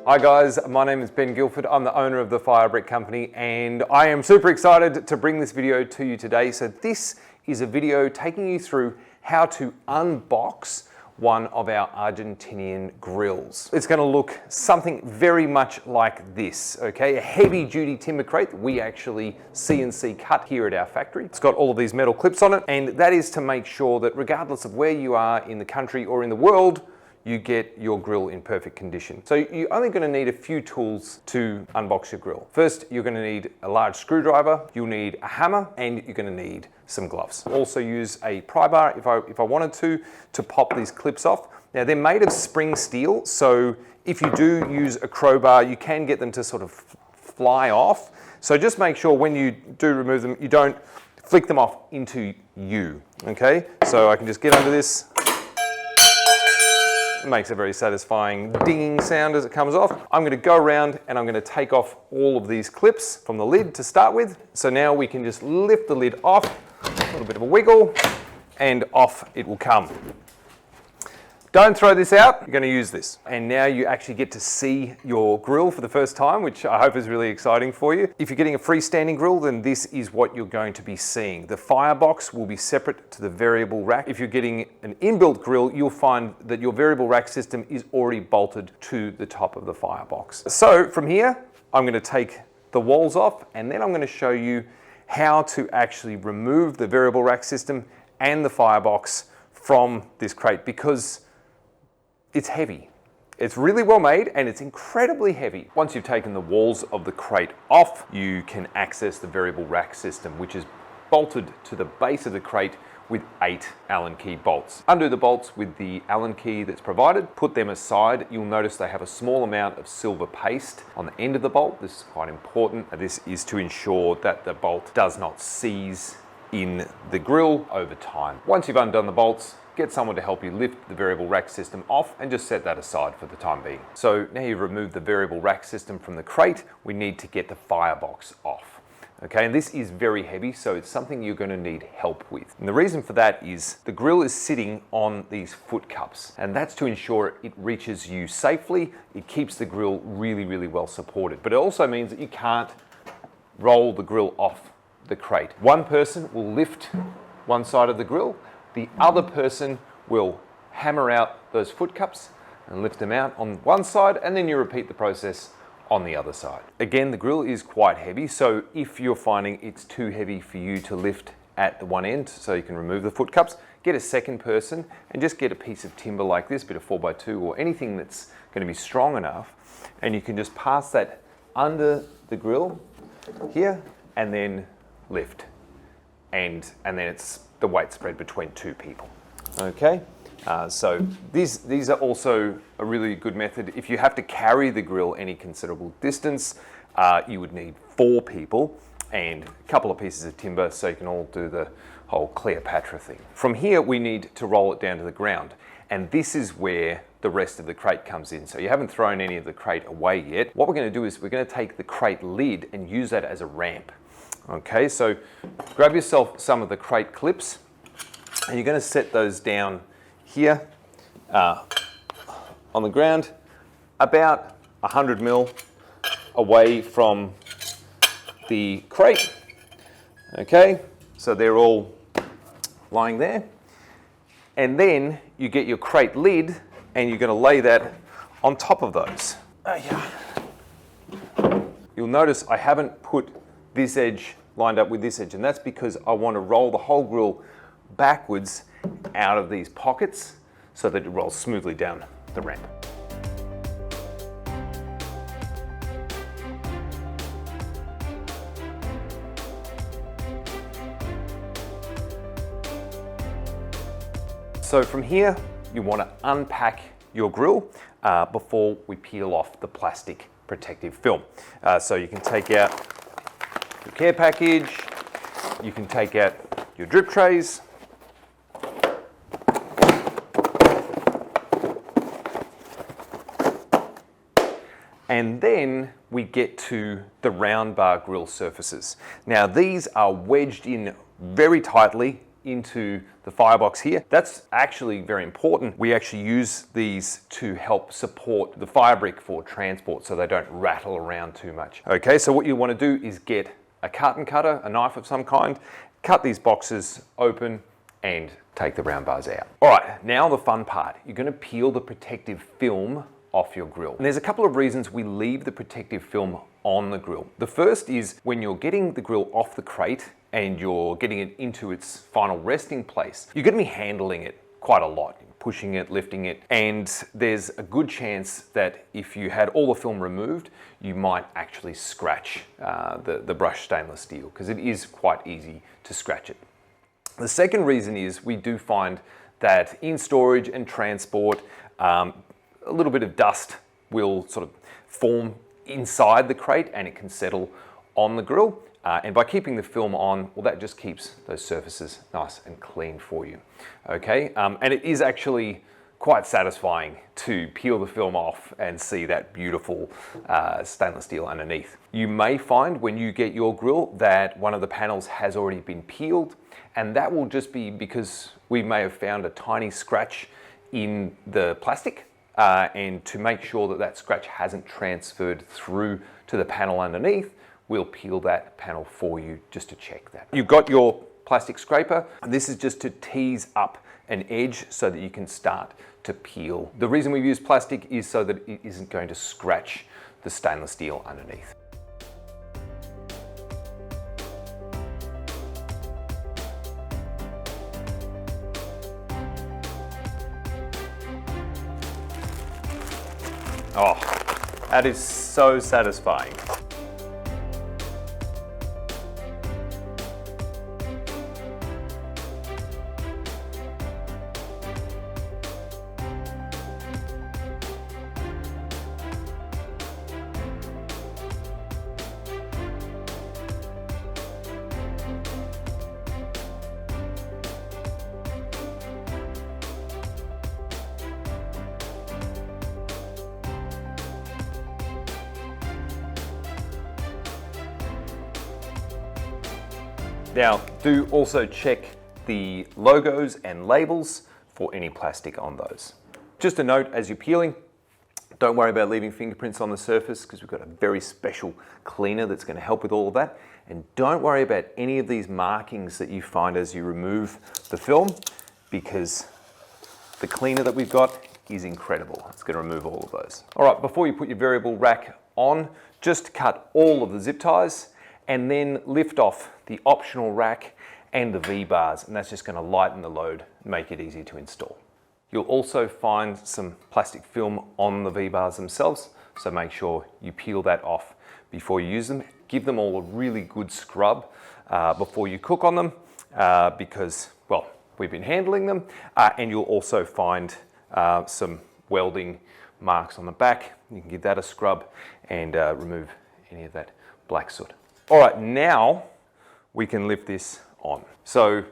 Hi guys, my name is Ben Guilford. I'm the owner of the Firebrick company and I am super excited to bring this video to you today. So this is a video taking you through how to unbox one of our Argentinian grills. It's going to look something very much like this, okay? A heavy duty timber crate that we actually CNC cut here at our factory. It's got all of these metal clips on it, and that is to make sure that regardless of where you are in the country or in the world, you get your grill in perfect condition. So you're only going to need a few tools to unbox your grill. First, you're going to need a large screwdriver, you'll need a hammer, and you're going to need some gloves. Also use a pry bar if I wanted to pop these clips off. Now they're made of spring steel, so if you do use a crowbar, you can get them to sort of fly off. So just make sure when you do remove them, you don't flick them off into you, okay? So I can just get under this. It makes a very satisfying dinging sound as it comes off. I'm going to go around and I'm going to take off all of these clips from the lid to start with. So now we can just lift the lid off, a little bit of a wiggle, and off it will come. Don't throw this out, you're going to use this. And now you actually get to see your grill for the first time, which I hope is really exciting for you. If you're getting a freestanding grill, then this is what you're going to be seeing. The firebox will be separate to the variable rack. If you're getting an inbuilt grill, you'll find that your variable rack system is already bolted to the top of the firebox. So from here, I'm going to take the walls off, and then I'm going to show you how to actually remove the variable rack system and the firebox from this crate, because it's heavy. It's really well made and it's incredibly heavy. Once you've taken the walls of the crate off, you can access the variable rack system, which is bolted to the base of the crate with 8 Allen key bolts. Undo the bolts with the Allen key that's provided, put them aside. You'll notice they have a small amount of silver paste on the end of the bolt. This is quite important. This is to ensure that the bolt does not seize in the grill over time. Once you've undone the bolts, get someone to help you lift the variable rack system off and just set that aside for the time being. So now you've removed the variable rack system from the crate, we need to get the firebox off. Okay, and this is very heavy, so it's something you're going to need help with. And the reason for that is the grill is sitting on these foot cups, and that's to ensure it reaches you safely. It keeps the grill really, really well supported. But it also means that you can't roll the grill off the crate. One person will lift one side of the grill, the other person will hammer out those foot cups and lift them out on one side, and then you repeat the process on the other side. Again, the grill is quite heavy, so if you're finding it's too heavy for you to lift at the one end, so you can remove the foot cups, get a second person and just get a piece of timber like this, bit of 4x2 or anything that's going to be strong enough, and you can just pass that under the grill here and then lift, and then it's the weight spread between 2 people. Okay, so these are also a really good method. If you have to carry the grill any considerable distance, you would need 4 people and a couple of pieces of timber so you can all do the whole Cleopatra thing. From here, we need to roll it down to the ground, and this is where the rest of the crate comes in. So you haven't thrown any of the crate away yet. What we're going to do is we're going to take the crate lid and use that as a ramp. Okay, so grab yourself some of the crate clips and you're going to set those down here on the ground, about 100 mil away from the crate. Okay, so they're all lying there. And then you get your crate lid and you're going to lay that on top of those. You'll notice I haven't put this edge lined up with this edge, and that's because I want to roll the whole grill backwards out of these pockets so that it rolls smoothly down the ramp. So from here, you want to unpack your grill before we peel off the plastic protective film. So you can take out your care package, you can take out your drip trays, and then we get to the round bar grill surfaces. Now these are wedged in very tightly into the firebox here. That's actually very important. We actually use these to help support the Firebrick for transport so they don't rattle around too much. Okay, so what you want to do is get a carton cutter, a knife of some kind, cut these boxes open and take the round bars out. All right, now the fun part. You're going to peel the protective film off your grill. And there's a couple of reasons we leave the protective film on the grill. The first is when you're getting the grill off the crate and you're getting it into its final resting place, you're going to be handling it quite a lot, pushing it, lifting it, and there's a good chance that if you had all the film removed, you might actually scratch the brushed stainless steel, because it is quite easy to scratch it. The second reason is we do find that in storage and transport, a little bit of dust will sort of form inside the crate and it can settle on the grill. And by keeping the film on, well, that just keeps those surfaces nice and clean for you. Okay, and it is actually quite satisfying to peel the film off and see that beautiful stainless steel underneath. You may find when you get your grill that one of the panels has already been peeled, and that will just be because we may have found a tiny scratch in the plastic. And to make sure that that scratch hasn't transferred through to the panel underneath, we'll peel that panel for you just to check that. You've got your plastic scraper, and this is just to tease up an edge so that you can start to peel. The reason we use plastic is so that it isn't going to scratch the stainless steel underneath. Oh, that is so satisfying. Now, do also check the logos and labels for any plastic on those. Just a note as you're peeling, don't worry about leaving fingerprints on the surface because we've got a very special cleaner that's going to help with all of that. And don't worry about any of these markings that you find as you remove the film, because the cleaner that we've got is incredible. It's going to remove all of those. All right, before you put your variable rack on, just cut all of the zip ties and then lift off the optional rack and the V-bars, and that's just going to lighten the load and make it easy to install. You'll also find some plastic film on the V-bars themselves, so make sure you peel that off before you use them. Give them all a really good scrub before you cook on them, because, well, we've been handling them, and you'll also find some welding marks on the back. You can give that a scrub and remove any of that black soot. All right, now we can lift this on. So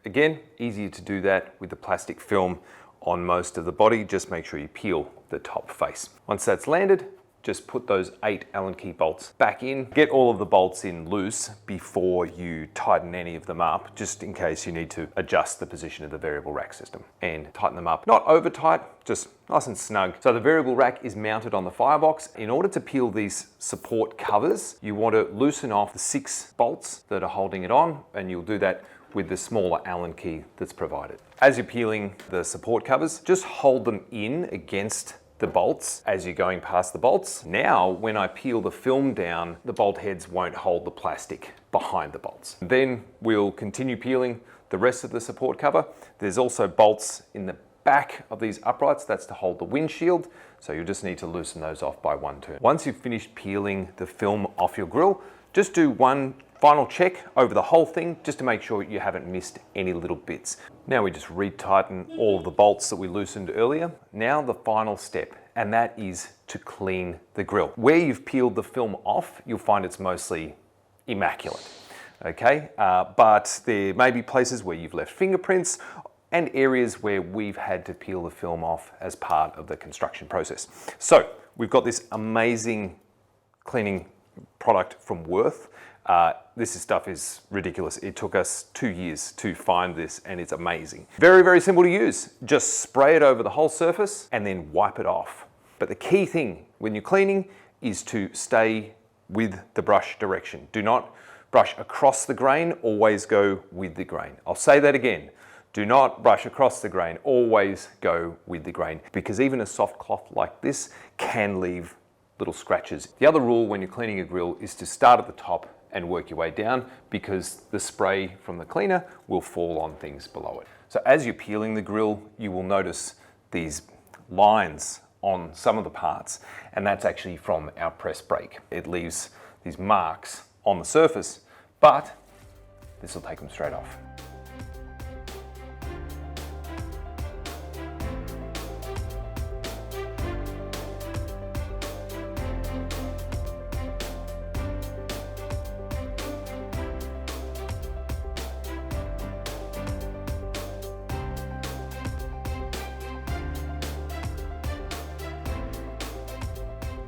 again, easier to do that with the plastic film on most of the body. Just make sure you peel the top face. Once that's landed, just put those 8 Allen key bolts back in. Get all of the bolts in loose before you tighten any of them up, just in case you need to adjust the position of the variable rack system. And tighten them up, not over tight, just nice and snug. So the variable rack is mounted on the firebox. In order to peel these support covers, you want to loosen off the 6 bolts that are holding it on, and you'll do that with the smaller Allen key that's provided. As you're peeling the support covers, just hold them in against the bolts as you're going past the bolts. Now, when I peel the film down, the bolt heads won't hold the plastic behind the bolts. Then we'll continue peeling the rest of the support cover. There's also bolts in the back of these uprights, that's to hold the windshield, so you'll just need to loosen those off by one turn. Once you've finished peeling the film off your grill, just do one final check over the whole thing just to make sure you haven't missed any little bits. Now we just retighten all of the bolts that we loosened earlier. Now the final step, and that is to clean the grill. Where you've peeled the film off, you'll find it's mostly immaculate, okay? But there may be places where you've left fingerprints and areas where we've had to peel the film off as part of the construction process. So we've got this amazing cleaning product from Worth. This stuff is ridiculous. It took us 2 years to find this, and it's amazing. Very, very simple to use. Just spray it over the whole surface and then wipe it off. But the key thing when you're cleaning is to stay with the brush direction. Do not brush across the grain, always go with the grain. I'll say that again. Do not brush across the grain, always go with the grain, because even a soft cloth like this can leave little scratches. The other rule when you're cleaning a grill is to start at the top and work your way down, because the spray from the cleaner will fall on things below it. So as you're peeling the grill, you will notice these lines on some of the parts, and that's actually from our press brake. It leaves these marks on the surface, but this will take them straight off.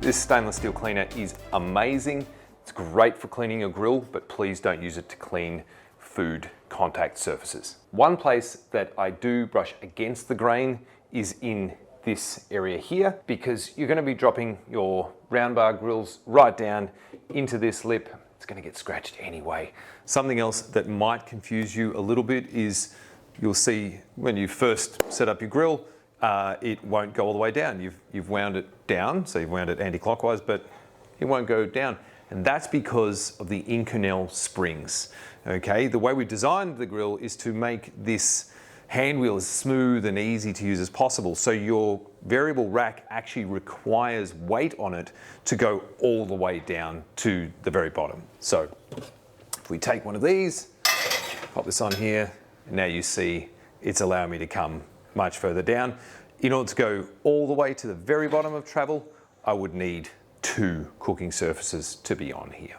This stainless steel cleaner is amazing. It's great for cleaning your grill, but please don't use it to clean food contact surfaces. One place that I do brush against the grain is in this area here, because you're going to be dropping your round bar grills right down into this lip. It's going to get scratched anyway. Something else that might confuse you a little bit is you'll see when you first set up your grill, it won't go all the way down. You've wound it down, so you've wound it anti-clockwise, but it won't go down. And that's because of the Inconel springs. Okay, the way we designed the grill is to make this hand wheel as smooth and easy to use as possible. So your variable rack actually requires weight on it to go all the way down to the very bottom. So if we take one of these, pop this on here, and now you see it's allowing me to come much further down. In order to go all the way to the very bottom of travel, I would need 2 cooking surfaces to be on here.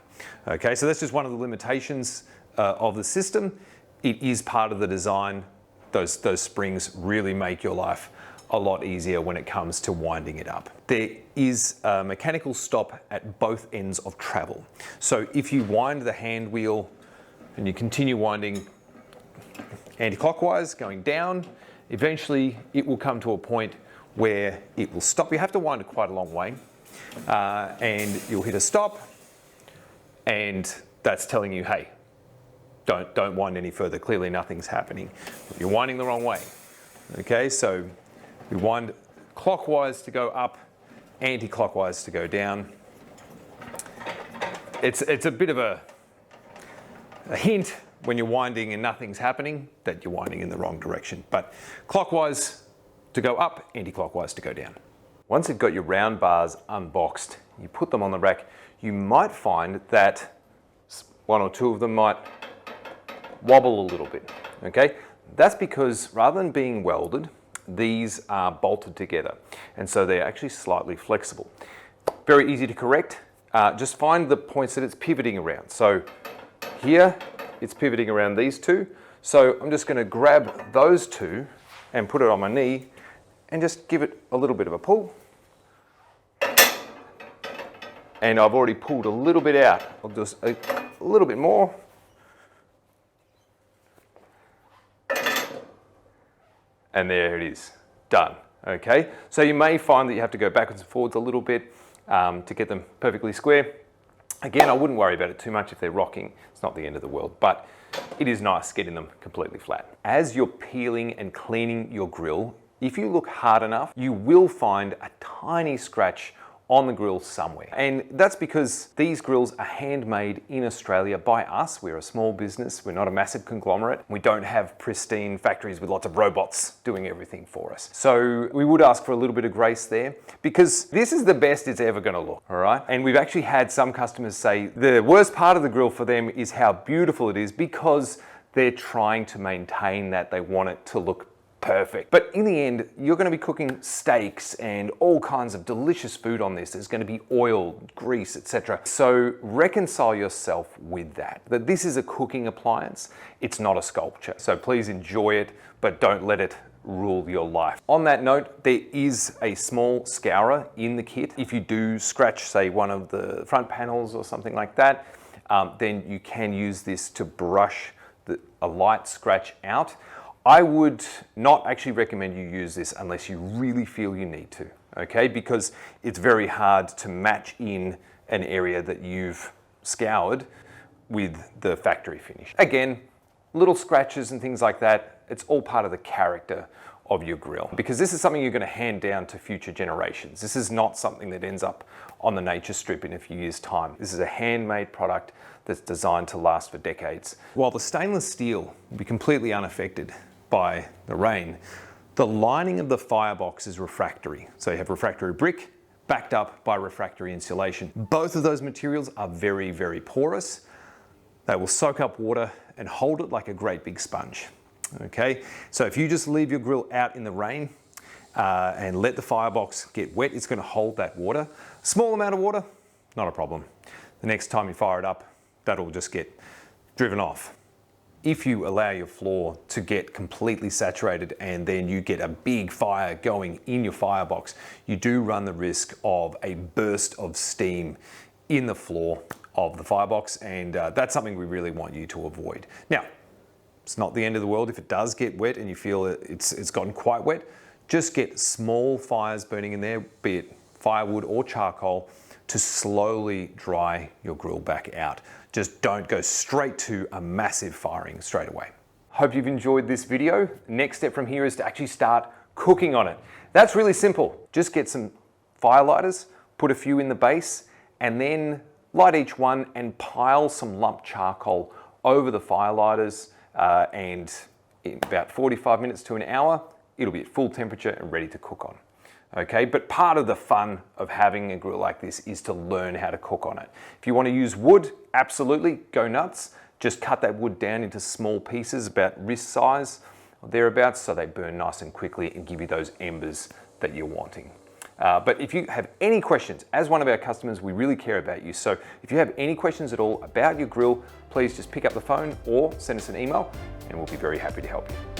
Okay, so that's just one of the limitations of the system. It is part of the design. Those springs really make your life a lot easier when it comes to winding it up. There is a mechanical stop at both ends of travel. So if you wind the hand wheel and you continue winding anti-clockwise, going down, eventually it will come to a point where it will stop. You have to wind it quite a long way, and you'll hit a stop, and that's telling you, hey, don't wind any further. Clearly nothing's happening. You're winding the wrong way. Okay, so we wind clockwise to go up, anti-clockwise to go down. It's a bit of a hint when you're winding and nothing's happening that you're winding in the wrong direction. But clockwise to go up, anti-clockwise to go down. Once you've got your round bars unboxed, you put them on the rack, you might find that 1 or 2 of them might wobble a little bit, okay? That's because rather than being welded, these are bolted together, and so they're actually slightly flexible. Very easy to correct. Just find the points that it's pivoting around. So here, it's pivoting around these 2. So I'm just going to grab those 2 and put it on my knee and just give it a little bit of a pull. And I've already pulled a little bit out. I'll just a little bit more. And there it is, done. Okay, so you may find that you have to go backwards and forwards a little bit to get them perfectly square. Again, I wouldn't worry about it too much if they're rocking. It's not the end of the world, but it is nice getting them completely flat. As you're peeling and cleaning your grill, if you look hard enough, you will find a tiny scratch on the grill somewhere. And that's because these grills are handmade in Australia by us. We're a small business. We're not a massive conglomerate. We don't have pristine factories with lots of robots doing everything for us. So we would ask for a little bit of grace there, because this is the best it's ever gonna look, all right? And we've actually had some customers say the worst part of the grill for them is how beautiful it is, because they're trying to maintain that. They want it to look perfect. But in the end, you're going to be cooking steaks and all kinds of delicious food on this. There's going to be oil, grease, etc. So reconcile yourself with that. That this is a cooking appliance. It's not a sculpture. So please enjoy it, but don't let it rule your life. On that note, there is a small scourer in the kit. If you do scratch, say, one of the front panels or something like that, then you can use this to brush a light scratch out. I would not actually recommend you use this unless you really feel you need to, okay? Because it's very hard to match in an area that you've scoured with the factory finish. Again, little scratches and things like that, it's all part of the character of your grill, because this is something you're going to hand down to future generations. This is not something that ends up on the nature strip in a few years' time. This is a handmade product that's designed to last for decades. While the stainless steel will be completely unaffected by the rain, the lining of the firebox is refractory. So you have refractory brick backed up by refractory insulation. Both of those materials are very, very porous. They will soak up water and hold it like a great big sponge. Okay, so if you just leave your grill out in the rain and let the firebox get wet, it's going to hold that water. Small amount of water, not a problem. The next time you fire it up, that'll just get driven off. If you allow your floor to get completely saturated and then you get a big fire going in your firebox, you do run the risk of a burst of steam in the floor of the firebox, and that's something we really want you to avoid. Now, it's not the end of the world if it does get wet and you feel it's gotten quite wet. Just get small fires burning in there, be it firewood or charcoal, to slowly dry your grill back out. Just don't go straight to a massive firing straight away. Hope you've enjoyed this video. Next step from here is to actually start cooking on it. That's really simple. Just get some fire lighters, put a few in the base, and then light each one and pile some lump charcoal over the fire lighters, and in about 45 minutes to an hour, it'll be at full temperature and ready to cook on. Okay, but part of the fun of having a grill like this is to learn how to cook on it. If you want to use wood, absolutely, go nuts. Just cut that wood down into small pieces about wrist size or thereabouts, so they burn nice and quickly and give you those embers that you're wanting. But if you have any questions, as one of our customers, we really care about you. So if you have any questions at all about your grill, please just pick up the phone or send us an email and we'll be very happy to help you.